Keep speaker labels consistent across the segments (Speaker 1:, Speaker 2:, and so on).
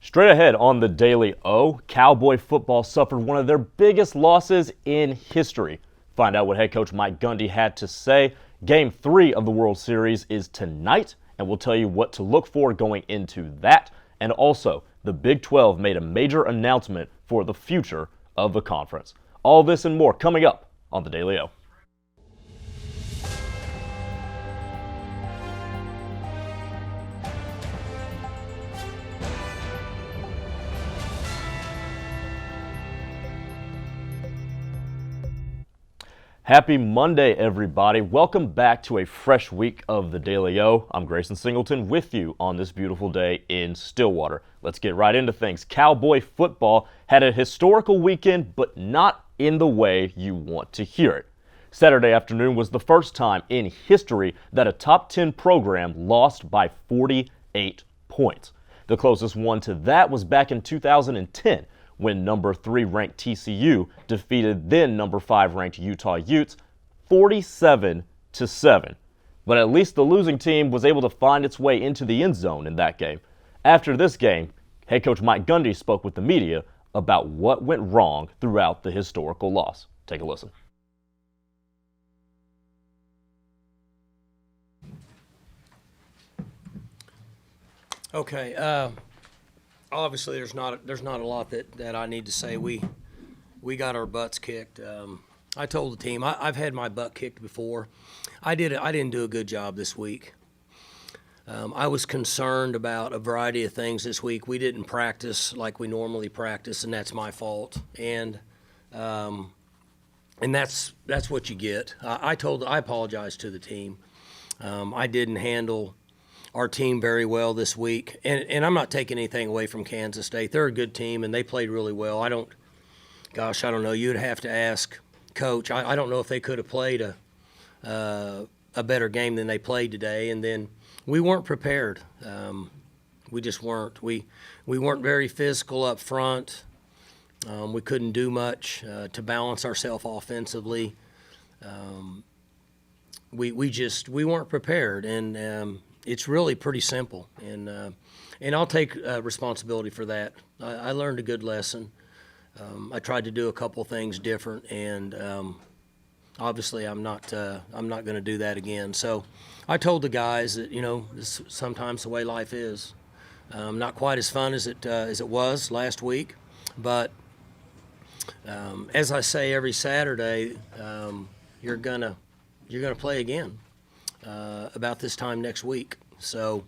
Speaker 1: Straight ahead on the Daily O, Cowboy football suffered one of their biggest losses in history. Find out what head coach Mike Gundy had to say. Game 3 of the World Series is tonight, and we'll tell you what to look for going into that. And also, the Big 12 made a major announcement for the future of the conference. All this and more coming up on the Daily O. Happy Monday, everybody. Welcome back to a fresh week of the Daily O. I'm Grayson Singleton with you on this beautiful day in Stillwater. Let's get right into things. Cowboy football had a historical weekend, but not in the way you want to hear it. Saturday afternoon was the first time in history that a top 10 program lost by 48 points. The closest one to that was back in 2010. When number 3 ranked TCU defeated then number 5 ranked Utah Utes 47-7. But at least the losing team was able to find its way into the end zone in that game. After this game, head coach Mike Gundy spoke with the media about what went wrong throughout the historical loss. Take a listen.
Speaker 2: Okay, obviously there's not a lot that I need to say. We got our butts kicked. I told the team I've had my butt kicked before. I didn't do a good job this week. I was concerned about a variety of things this week. We didn't practice like we normally practice, and that's my fault. And that's what you get. I apologized to the team. I didn't handle our team very well this week. And I'm not taking anything away from Kansas State. They're a good team, and they played really well. I don't know. You'd have to ask Coach. I don't know if they could have played a better game than they played today. And then we weren't prepared. We just weren't. We weren't very physical up front. We couldn't do much to balance ourselves offensively. We weren't prepared, and it's really pretty simple, and I'll take responsibility for that. I learned a good lesson. I tried to do a couple things different, and obviously I'm not going to do that again. So I told the guys that this is sometimes the way life is. Not quite as fun as it was last week, but as I say every Saturday, you're gonna play again. About this time next week. So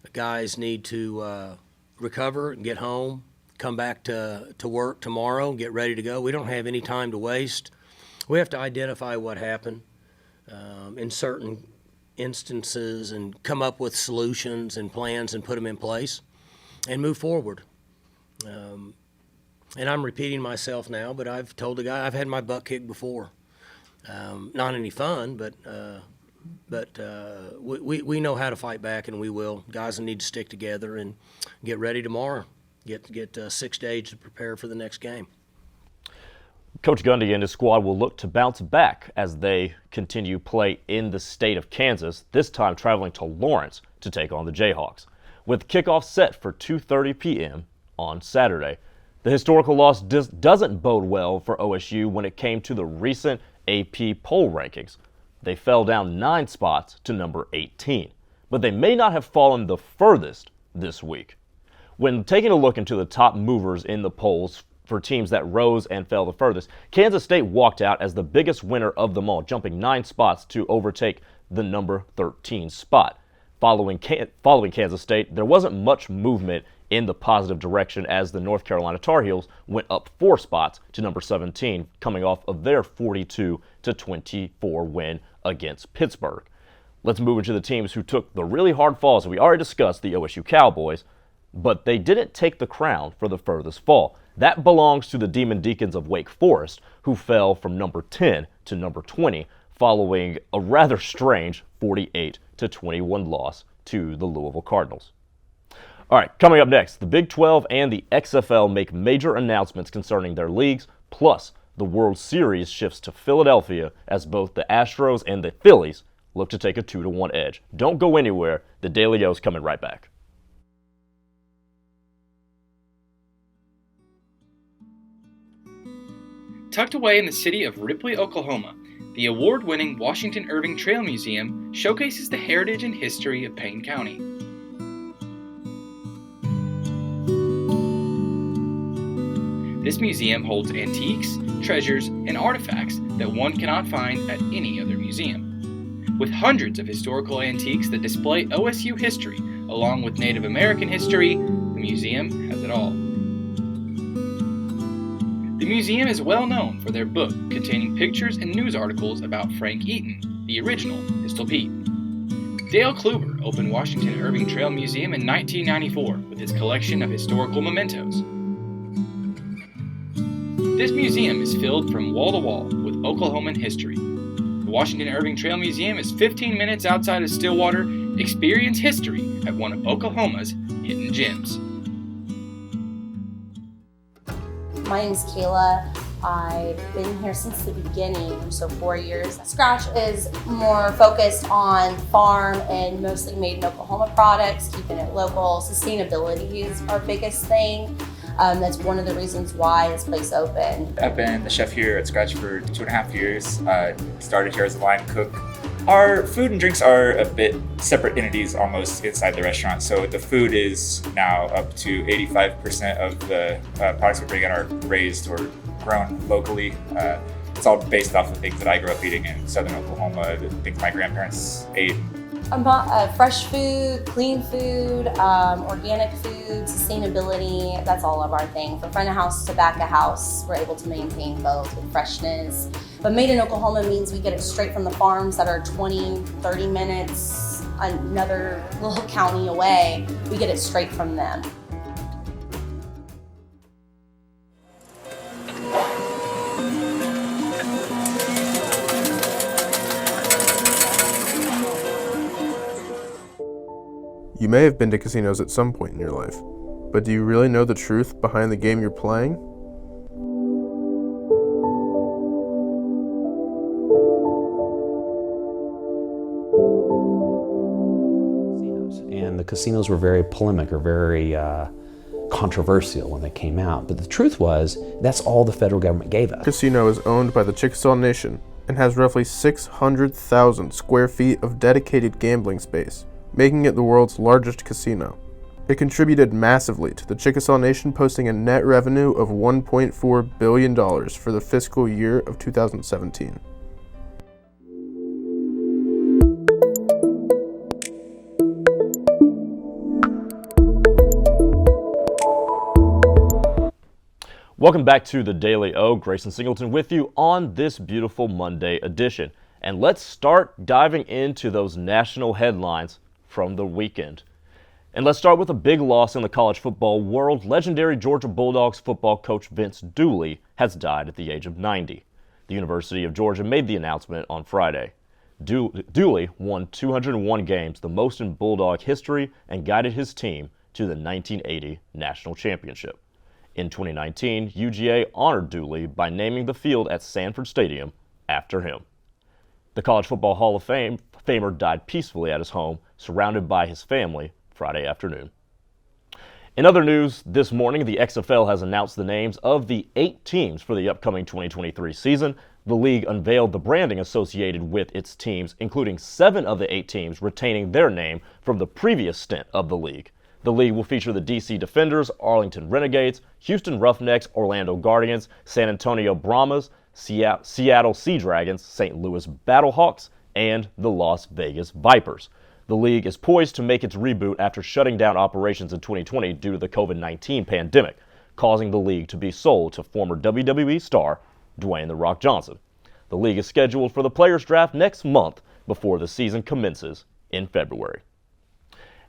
Speaker 2: the guys need to recover and get home, come back to work tomorrow, get ready to go. We don't have any time to waste. We have to identify what happened in certain instances and come up with solutions and plans and put them in place and move forward. And I'm repeating myself now, but I've told the guy I've had my butt kicked before. Not any fun, but we know how to fight back, and we will. Guys need to stick together and get ready tomorrow. Get 6 days to prepare for the next game.
Speaker 1: Coach Gundy and his squad will look to bounce back as they continue play in the state of Kansas, this time traveling to Lawrence to take on the Jayhawks. With kickoff set for 2:30 p.m. on Saturday, the historical loss doesn't bode well for OSU when it came to the recent AP poll rankings. They fell down 9 spots to number 18, but they may not have fallen the furthest this week. When taking a look into the top movers in the polls for teams that rose and fell the furthest, Kansas State walked out as the biggest winner of them all, jumping 9 spots to overtake the number 13 spot. Following Kansas State, there wasn't much movement in the positive direction as the North Carolina Tar Heels went up 4 spots to number 17, coming off of their 42-24 win against Pittsburgh. Let's move into the teams who took the really hard falls. We already discussed the OSU Cowboys, but they didn't take the crown for the furthest fall. That belongs to the Demon Deacons of Wake Forest, who fell from number 10 to number 20 following a rather strange 48-21 loss to the Louisville Cardinals. All right, coming up next, the Big 12 and the XFL make major announcements concerning their leagues, plus the World Series shifts to Philadelphia as both the Astros and the Phillies look to take a 2-1 edge. Don't go anywhere. The Daily O's coming right back.
Speaker 3: Tucked away in the city of Ripley, Oklahoma, the award-winning Washington Irving Trail Museum showcases the heritage and history of Payne County. This museum holds antiques, treasures, and artifacts that one cannot find at any other museum. With hundreds of historical antiques that display OSU history, along with Native American history, the museum has it all. The museum is well known for their book containing pictures and news articles about Frank Eaton, the original Pistol Pete. Dale Kluber opened Washington Irving Trail Museum in 1994 with his collection of historical mementos. This museum is filled from wall to wall with Oklahoman history. The Washington Irving Trail Museum is 15 minutes outside of Stillwater. Experience history at one of Oklahoma's hidden gems.
Speaker 4: My name is Kayla. I've been here since the beginning, so 4 years. Scratch is more focused on farm and mostly made in Oklahoma products, keeping it local. Sustainability is our biggest thing. That's one of the reasons why this place opened.
Speaker 5: I've been the chef here at Scratch for 2.5 years. Started here as a line cook. Our food and drinks are a bit separate entities almost inside the restaurant. So the food is now up to 85% of the products we bring in are raised or grown locally. It's all based off of things that I grew up eating in southern Oklahoma, the things my grandparents ate.
Speaker 4: Fresh food, clean food, organic food, sustainability, that's all of our thing. From front of house to back of house, we're able to maintain both with freshness. But made in Oklahoma means we get it straight from the farms that are 20, 30 minutes, another little county away. We get it straight from them.
Speaker 6: You may have been to casinos at some point in your life, but do you really know the truth behind the game you're playing?
Speaker 7: And the casinos were very polemic or very controversial when they came out. But the truth was, that's all the federal government gave us.
Speaker 6: Casino is owned by the Chickasaw Nation and has roughly 600,000 square feet of dedicated gambling space, making it the world's largest casino. It contributed massively to the Chickasaw Nation posting a net revenue of $1.4 billion for the fiscal year of 2017.
Speaker 1: Welcome back to the Daily O. Grayson Singleton with you on this beautiful Monday edition. And let's start diving into those national headlines from the weekend. And let's start with a big loss in the college football world. Legendary Georgia Bulldogs football coach Vince Dooley has died at the age of 90. The University of Georgia made the announcement on Friday. Dooley won 201 games, the most in Bulldog history, and guided his team to the 1980 national championship. In 2019, UGA honored Dooley by naming the field at Sanford Stadium after him. The College Football Hall of Famer died peacefully at his home, surrounded by his family, Friday afternoon. In other news, this morning, the XFL has announced the names of the 8 teams for the upcoming 2023 season. The league unveiled the branding associated with its teams, including 7 of the 8 teams retaining their name from the previous stint of the league. The league will feature the DC Defenders, Arlington Renegades, Houston Roughnecks, Orlando Guardians, San Antonio Brahmas, Seattle Sea Dragons, St. Louis Battlehawks, and the Las Vegas Vipers. The league is poised to make its reboot after shutting down operations in 2020 due to the COVID-19 pandemic, causing the league to be sold to former WWE star Dwayne "The Rock" Johnson. The league is scheduled for the Players Draft next month before the season commences in February.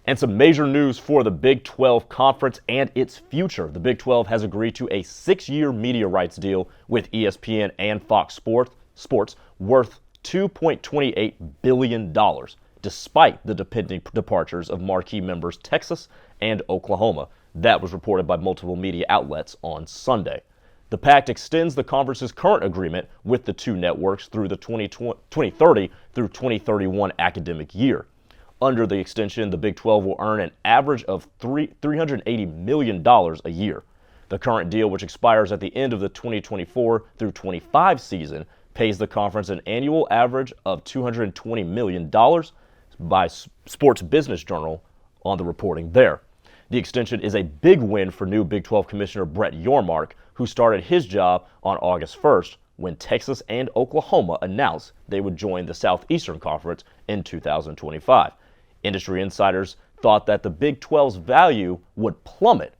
Speaker 1: And some major news for the Big 12 Conference and its future. The Big 12 has agreed to a 6-year media rights deal with ESPN and Fox Sports worth $2.28 billion, despite the pending departures of marquee members Texas and Oklahoma. That was reported by multiple media outlets on Sunday. The pact extends the conference's current agreement with the 2 networks through the 2030 through 2031 academic year. Under the extension, the Big 12 will earn an average of $380 million a year. The current deal, which expires at the end of the 2024 through 25 season, pays the conference an annual average of $220 million by Sports Business Journal on the reporting there. The extension is a big win for new Big 12 Commissioner Brett Yormark, who started his job on August 1st when Texas and Oklahoma announced they would join the Southeastern Conference in 2025. Industry insiders thought that the Big 12's value would plummet,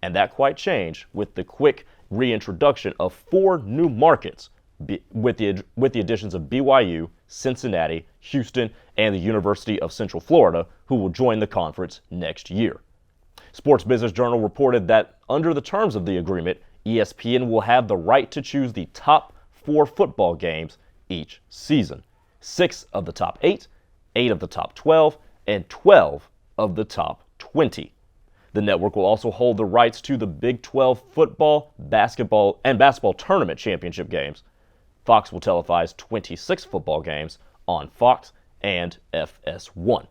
Speaker 1: and that quite changed with the quick reintroduction of 4 new markets with the additions of BYU, Cincinnati, Houston, and the University of Central Florida, who will join the conference next year. Sports Business Journal reported that under the terms of the agreement, ESPN will have the right to choose the top 4 football games each season. 6 of the top 8, 8 of the top 12, and 12 of the top 20. The network will also hold the rights to the Big 12 football, basketball, and basketball tournament championship games. Fox will televise 26 football games on Fox and FS1.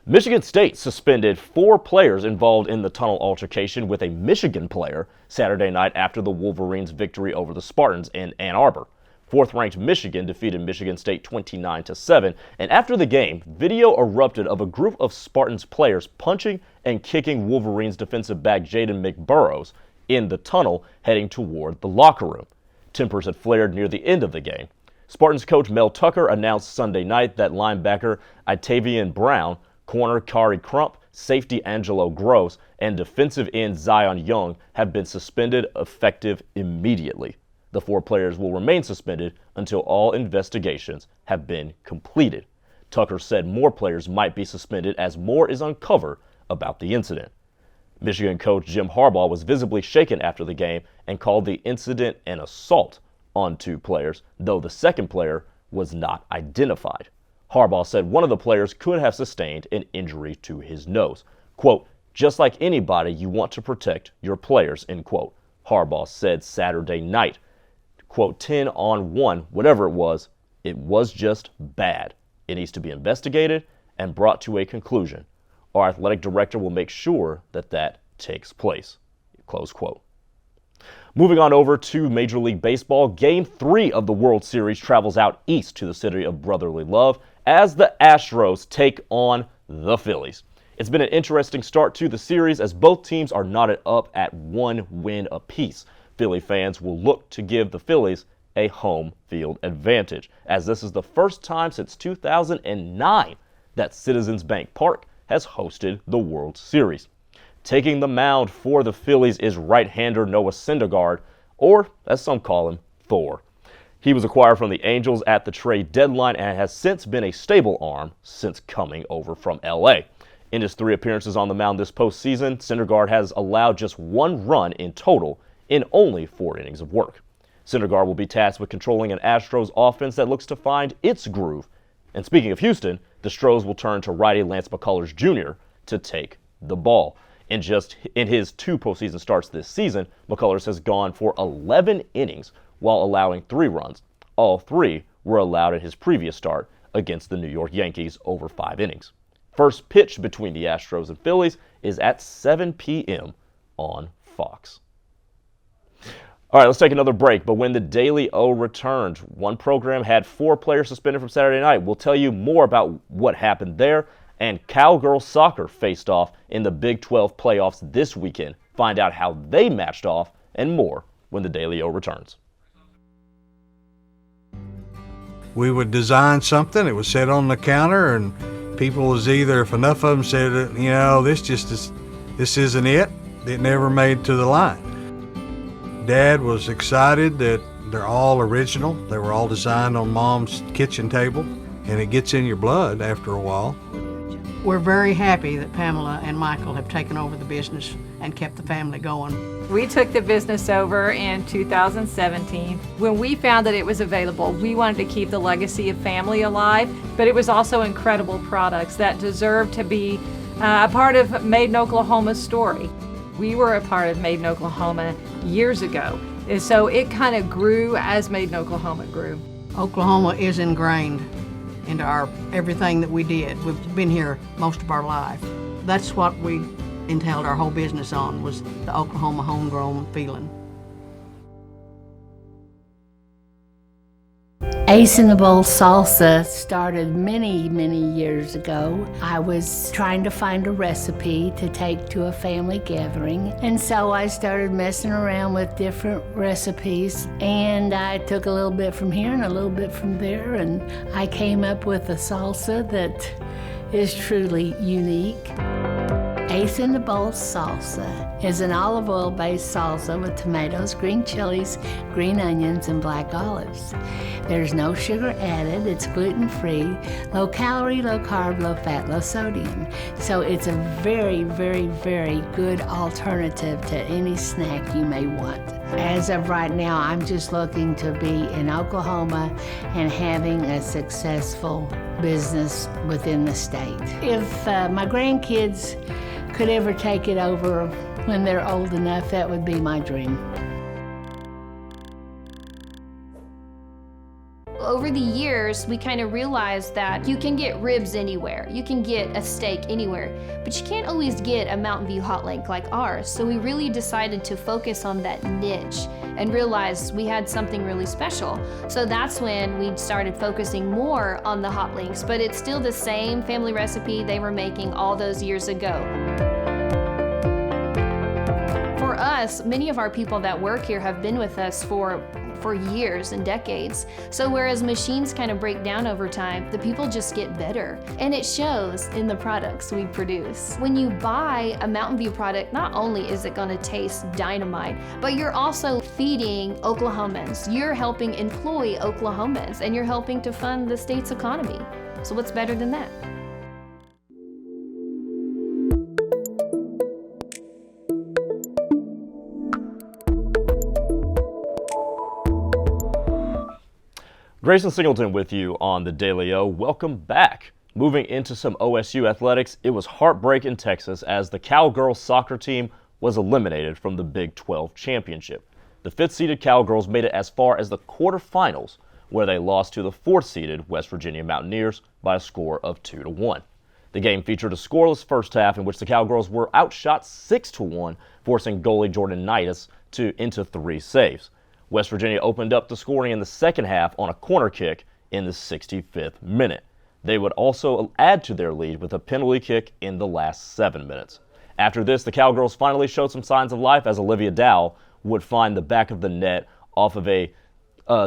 Speaker 1: Michigan State suspended 4 players involved in the tunnel altercation with a Michigan player Saturday night after the Wolverines' victory over the Spartans in Ann Arbor. 4th-ranked Michigan defeated Michigan State 29-7, and after the game, video erupted of a group of Spartans players punching and kicking Wolverines defensive back Jaden McBurrows in the tunnel heading toward the locker room. Tempers had flared near the end of the game. Spartans coach Mel Tucker announced Sunday night that linebacker Itavian Brown, corner Kari Crump, safety Angelo Gross, and defensive end Zion Young have been suspended effective immediately. The 4 players will remain suspended until all investigations have been completed. Tucker said more players might be suspended as more is uncovered about the incident. Michigan coach Jim Harbaugh was visibly shaken after the game and called the incident an assault on 2 players, though the second player was not identified. Harbaugh said one of the players could have sustained an injury to his nose. Quote, "Just like anybody, you want to protect your players," end quote. Harbaugh said Saturday night. Quote, 10-on-1, whatever it was just bad. It needs to be investigated and brought to a conclusion. Our athletic director will make sure that takes place. Close quote. Moving on over to Major League Baseball, Game 3 of the World Series travels out east to the city of brotherly love as the Astros take on the Phillies. It's been an interesting start to the series as both teams are knotted up at 1 win apiece. Philly fans will look to give the Phillies a home field advantage, as this is the first time since 2009 that Citizens Bank Park has hosted the World Series. Taking the mound for the Phillies is right-hander Noah Syndergaard, or as some call him, Thor. He was acquired from the Angels at the trade deadline and has since been a stable arm since coming over from LA. In his 3 appearances on the mound this postseason, Syndergaard has allowed just 1 run in total in only 4 innings of work. Syndergaard will be tasked with controlling an Astros offense that looks to find its groove. And speaking of Houston, the Stros will turn to righty Lance McCullers Jr. to take the ball. In his 2 postseason starts this season, McCullers has gone for 11 innings while allowing 3 runs. All 3 were allowed in his previous start against the New York Yankees over 5 innings. First pitch between the Astros and Phillies is at 7 p.m. on Fox. All right, let's take another break. But when the Daily O returned, one program had 4 players suspended from Saturday night. We'll tell you more about what happened there. And Cowgirl soccer faced off in the Big 12 playoffs this weekend. Find out how they matched off and more when the Daily O returns.
Speaker 8: We would design something, it was set on the counter, and people was either, if enough of them said, this isn't it never made to the line. Dad was excited that they're all original. They were all designed on Mom's kitchen table, and it gets in your blood after a while.
Speaker 9: We're very happy that Pamela and Michael have taken over the business and kept the family going.
Speaker 10: We took the business over in 2017. When we found that it was available, we wanted to keep the legacy of family alive, but it was also incredible products that deserved to be a part of Made in Oklahoma's story. We were a part of Made in Oklahoma years ago, and so it kind of grew as Made in Oklahoma grew.
Speaker 9: Oklahoma is ingrained into everything that we did. We've been here most of our life. That's what we entailed our whole business on was the Oklahoma homegrown feeling.
Speaker 11: Ace in the Bowl salsa started many, many years ago. I was trying to find a recipe to take to a family gathering, and so I started messing around with different recipes, and I took a little bit from here and a little bit from there, and I came up with a salsa that is truly unique. Ace in the Bowl salsa is an olive oil based salsa with tomatoes, green chilies, green onions, and black olives. There's no sugar added, it's gluten free, low calorie, low carb, low fat, low sodium. So it's a very, very, very good alternative to any snack you may want. As of right now, I'm just looking to be in Oklahoma and having a successful business within the state. If my grandkids could ever take it over when they're old enough, that would be my dream.
Speaker 12: Over the years, we kind of realized that you can get ribs anywhere, you can get a steak anywhere, but you can't always get a Mountain View hot link like ours. So we really decided to focus on that niche and realized we had something really special. So that's when we started focusing more on the hot links, but it's still the same family recipe they were making all those years ago. For us, many of our people that work here have been with us for years and decades. So whereas machines kind of break down over time, the people just get better. And it shows in the products we produce. When you buy a Mountain View product, not only is it gonna taste dynamite, but you're also feeding Oklahomans. You're helping employ Oklahomans, and you're helping to fund the state's economy. So what's better than that?
Speaker 1: Grayson Singleton with you on the Daily O. Welcome back. Moving into some OSU athletics, it was heartbreak in Texas as the Cowgirls soccer team was eliminated from the Big 12 championship. The 5th-seeded Cowgirls made it as far as the quarterfinals, where they lost to the 4th-seeded West Virginia Mountaineers by a score of 2-1. The game featured a scoreless first half in which the Cowgirls were outshot 6-1, forcing goalie Jordan Knightus into 3 saves. West Virginia opened up the scoring in the second half on a corner kick in the 65th minute. They would also add to their lead with a penalty kick in the last 7 minutes. After this, the Cowgirls finally showed some signs of life as Olivia Dow would find the back of the net off of a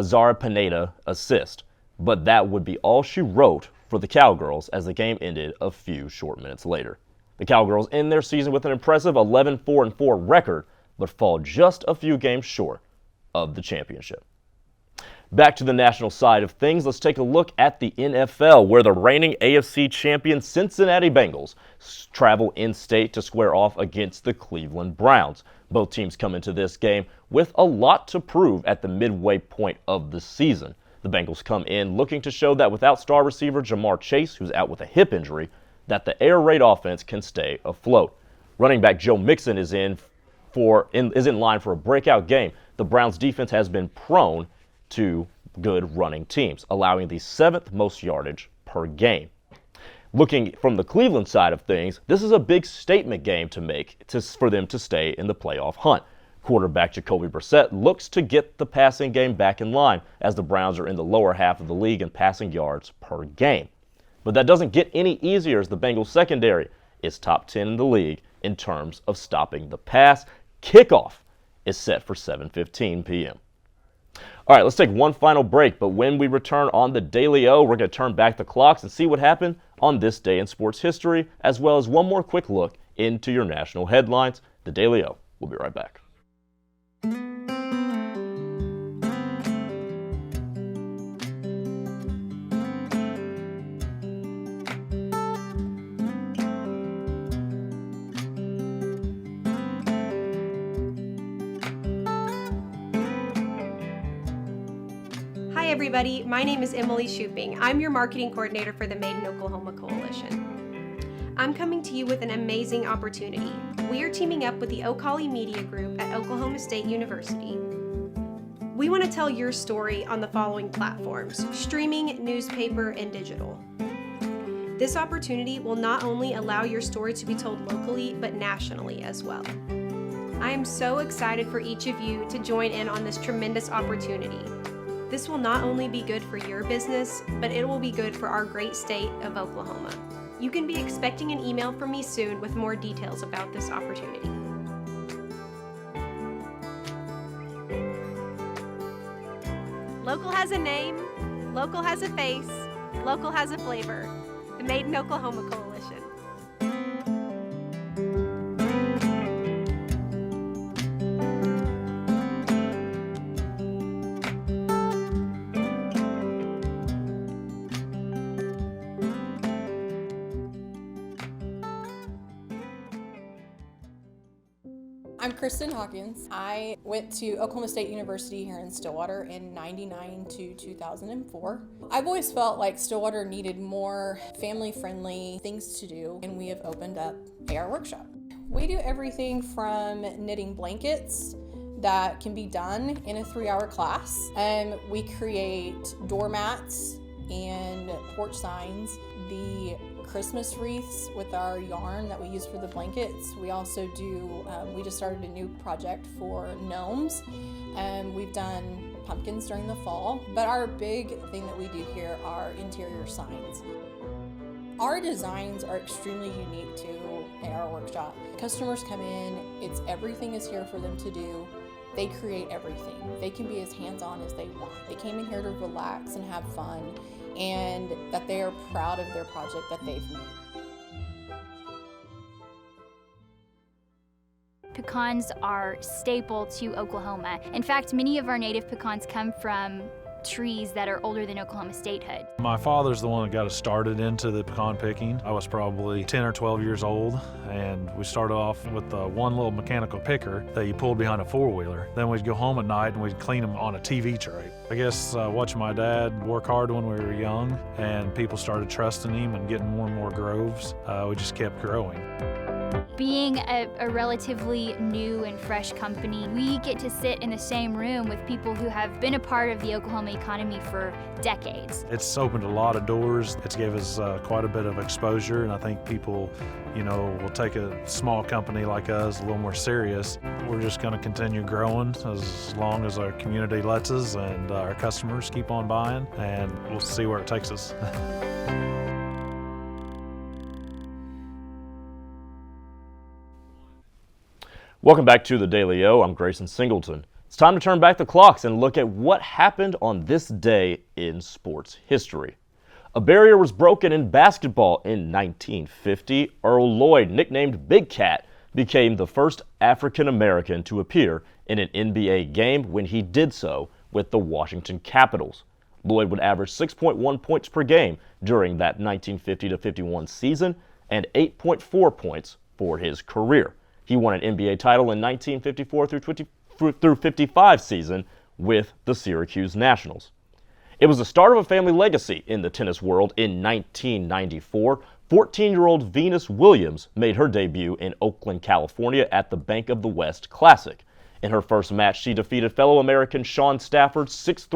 Speaker 1: Zara Pineda assist. But that would be all she wrote for the Cowgirls as the game ended a few short minutes later. The Cowgirls end their season with an impressive 11-4-4 record, but fall just a few games short of the championship. Back to the national side of things, let's take a look at the NFL, where the reigning AFC champion Cincinnati Bengals travel in-state to square off against the Cleveland Browns. Both teams come into this game with a lot to prove at the midway point of the season. The Bengals come in looking to show that without star receiver Jamar Chase, who's out with a hip injury, that the air raid offense can stay afloat. Running back Joe Mixon is in line for a breakout game. The Browns defense has been prone to good running teams, allowing the 7th most yardage per game. Looking from the Cleveland side of things, this is a big statement game to make for them to stay in the playoff hunt. Quarterback Jacoby Brissett looks to get the passing game back in line as the Browns are in the lower half of the league in passing yards per game. But that doesn't get any easier as the Bengals secondary is top 10 in the league in terms of stopping the pass. Kickoff is set for 7:15 p.m. All right, let's take one final break, but when we return on the Daily O, we're going to turn back the clocks and see what happened on this day in sports history, as well as one more quick look into your national headlines. The Daily O. We'll be right back.
Speaker 13: Hi everybody, my name is Emily Shooping. I'm your marketing coordinator for the Made in Oklahoma Coalition. I'm coming to you with an amazing opportunity. We are teaming up with the Ocali Media Group at Oklahoma State University. We want to tell your story on the following platforms: streaming, newspaper, and digital. This opportunity will not only allow your story to be told locally, but nationally as well. I am so excited for each of you to join in on this tremendous opportunity. This will not only be good for your business, but it will be good for our great state of Oklahoma. You can be expecting an email from me soon with more details about this opportunity. Local has a name, local has a face, local has a flavor. The Made in Oklahoma Coalition.
Speaker 14: I'm Kristen Hawkins. I went to Oklahoma State University here in Stillwater in '99 to 2004. I've always felt like Stillwater needed more family-friendly things to do, and we have opened up AR Workshop. We do everything from knitting blankets that can be done in a 3-hour class, and we create doormats and porch signs, the Christmas wreaths with our yarn that we use for the blankets. We also do, we just started a new project for gnomes, and we've done pumpkins during the fall. But our big thing that we do here are interior signs. Our designs are extremely unique to AR Workshop. Customers come in, everything is here for them to do. They create everything. They can be as hands-on as they want. They came in here to relax and have fun, and that they are proud of their project that they've made.
Speaker 15: Pecans are staple to Oklahoma. In fact, many of our native pecans come from trees that are older than Oklahoma statehood.
Speaker 16: My father's the one that got us started into the pecan picking. I was probably 10 or 12 years old, and we started off with one little mechanical picker that you pulled behind a four-wheeler. Then we'd go home at night and we'd clean them on a TV tray. I guess watching my dad work hard when we were young, and people started trusting him and getting more and more groves, we just kept growing.
Speaker 15: Being a relatively new and fresh company, we get to sit in the same room with people who have been a part of the Oklahoma economy for decades.
Speaker 16: It's opened a lot of doors. It's gave us quite a bit of exposure, and I think people, will take a small company like us a little more serious. We're just going to continue growing as long as our community lets us and our customers keep on buying, and we'll see where it takes us.
Speaker 1: Welcome back to the Daily O. I'm Grayson Singleton. It's time to turn back the clocks and look at what happened on this day in sports history. A barrier was broken in basketball in 1950. Earl Lloyd, nicknamed Big Cat, became the first African American to appear in an NBA game when he did so with the Washington Capitals. Lloyd would average 6.1 points per game during that 1950-51 season and 8.4 points for his career. He won an NBA title in 1954 through 55 season with the Syracuse Nationals. It was the start of a family legacy in the tennis world in 1994. 14-year-old Venus Williams made her debut in Oakland, California at the Bank of the West Classic. In her first match, she defeated fellow American Sean Stafford 6-3,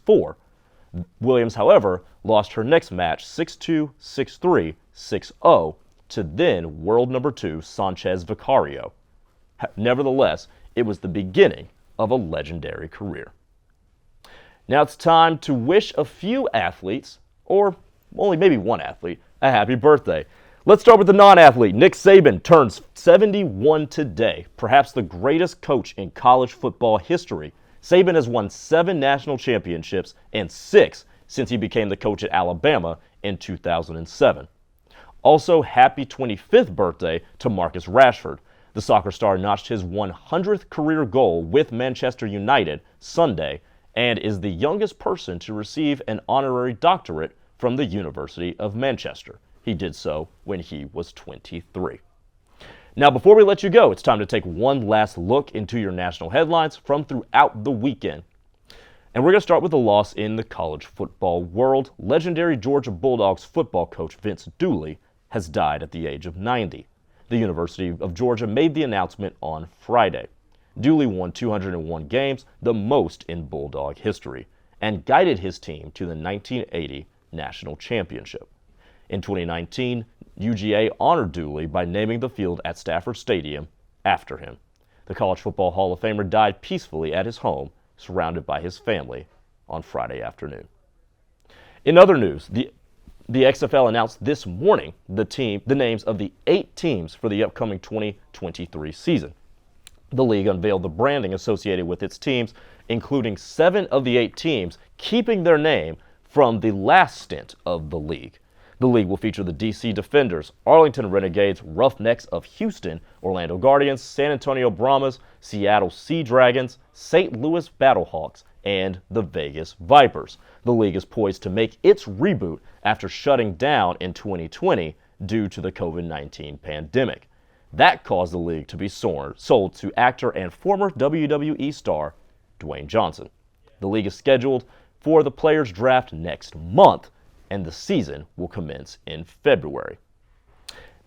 Speaker 1: 6-4. Williams, however, lost her next match 6-2, 6-3, 6-0. to then world number 2 Sanchez Vicario. Nevertheless, it was the beginning of a legendary career. Now it's time to wish a few athletes, or only maybe one athlete, a happy birthday. Let's start with the non-athlete. Nick Saban turns 71 today, perhaps the greatest coach in college football history. Saban has won 7 national championships and 6 since he became the coach at Alabama in 2007. Also, happy 25th birthday to Marcus Rashford. The soccer star notched his 100th career goal with Manchester United Sunday and is the youngest person to receive an honorary doctorate from the University of Manchester. He did so when he was 23. Now, before we let you go, it's time to take one last look into your national headlines from throughout the weekend. And we're going to start with a loss in the college football world. Legendary Georgia Bulldogs football coach Vince Dooley has died at the age of 90. The University of Georgia made the announcement on Friday. Dooley won 201 games, the most in Bulldog history, and guided his team to the 1980 national championship. In 2019, UGA honored Dooley by naming the field at Stafford Stadium after him. The College Football Hall of Famer died peacefully at his home, surrounded by his family, on Friday afternoon. In other news, the XFL announced this morning the names of the 8 teams for the upcoming 2023 season. The league unveiled the branding associated with its teams, including 7 of the 8 teams keeping their name from the last stint of the league. The league will feature the DC Defenders, Arlington Renegades, Roughnecks of Houston, Orlando Guardians, San Antonio Brahmas, Seattle Sea Dragons, St. Louis Battlehawks, and the Vegas Vipers. The league is poised to make its reboot after shutting down in 2020 due to the COVID-19 pandemic. That caused the league to be sold to actor and former WWE star Dwayne Johnson. The league is scheduled for the players' draft next month, and the season will commence in February.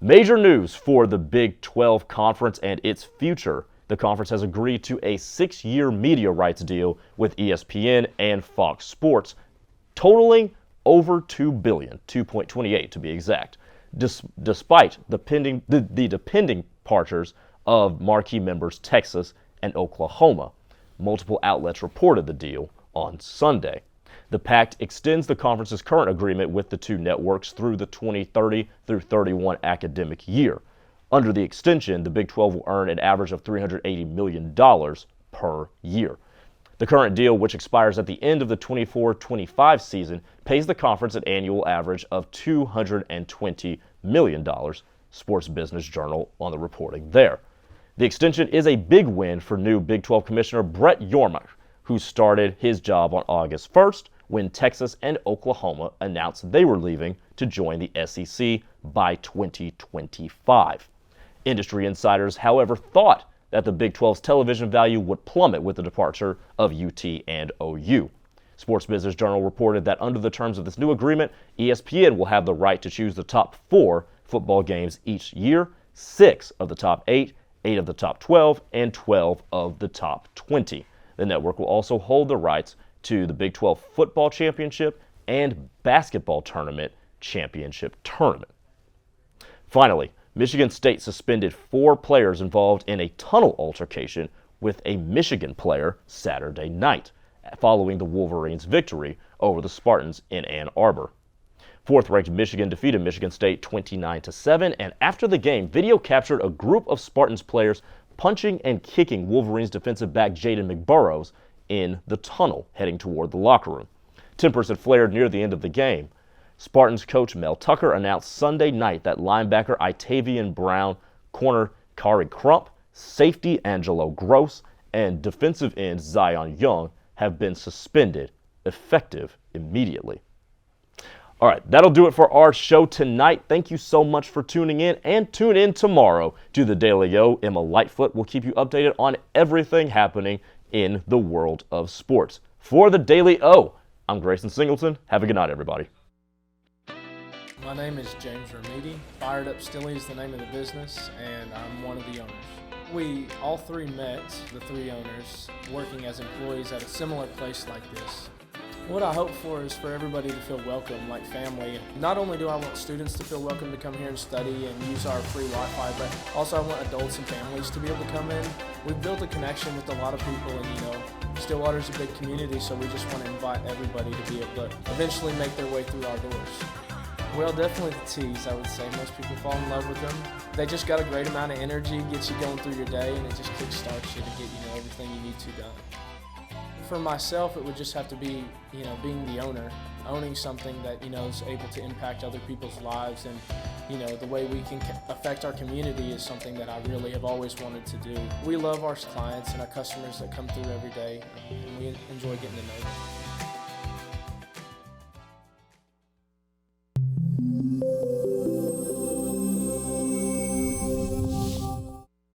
Speaker 1: Major news for the Big 12 Conference and its future. The conference has agreed to a 6-year media rights deal with ESPN and Fox Sports, totaling over $2 billion, 2.28 to be exact, despite the pending departures of marquee members Texas and Oklahoma. Multiple outlets reported the deal on Sunday. The pact extends the conference's current agreement with the 2 networks through the 2030 through 31 academic year. Under the extension, the Big 12 will earn an average of $380 million per year. The current deal, which expires at the end of the 24-25 season, pays the conference an annual average of $220 million, Sports Business Journal on the reporting there. The extension is a big win for new Big 12 Commissioner Brett Yormark, who started his job on August 1st when Texas and Oklahoma announced they were leaving to join the SEC by 2025. Industry insiders, however, thought that the Big 12's television value would plummet with the departure of UT and OU. Sports Business Journal reported that under the terms of this new agreement, ESPN will have the right to choose the top 4 football games each year, 6 of the top 8, 8 of the top 12, and 12 of the top 20. The network will also hold the rights to the Big 12 Football Championship and Basketball Tournament Championship Tournament. Finally, Michigan State suspended 4 players involved in a tunnel altercation with a Michigan player Saturday night, following the Wolverines' victory over the Spartans in Ann Arbor. 4th-ranked Michigan defeated Michigan State 29-7, and after the game, video captured a group of Spartans players punching and kicking Wolverines defensive back Jaden McBurrows in the tunnel heading toward the locker room. Tempers had flared near the end of the game. Spartans coach Mel Tucker announced Sunday night that linebacker Itavian Brown, corner Kari Crump, safety Angelo Gross, and defensive end Zion Young have been suspended, effective immediately. All right, that'll do it for our show tonight. Thank you so much for tuning in, and tune in tomorrow to the Daily O. Emma Lightfoot will keep you updated on everything happening in the world of sports. For the Daily O, I'm Grayson Singleton. Have a good night, everybody.
Speaker 17: My name is James Ramidi. Fired Up Stilly is the name of the business, and I'm one of the owners. We all 3 met, the 3 owners, working as employees at a similar place like this. What I hope for is for everybody to feel welcome, like family. Not only do I want students to feel welcome to come here and study and use our free Wi-Fi, but also I want adults and families to be able to come in. We've built a connection with a lot of people, and Stillwater's a big community, so we just want to invite everybody to be able to eventually make their way through our doors. Well, definitely the teas, I would say. Most people fall in love with them. They just got a great amount of energy, gets you going through your day, and it just kickstarts you to get everything you need to done. For myself, it would just have to be, being the owner, owning something that, is able to impact other people's lives, and, the way we can affect our community is something that I really have always wanted to do. We love our clients and our customers that come through every day, and we enjoy getting to know them.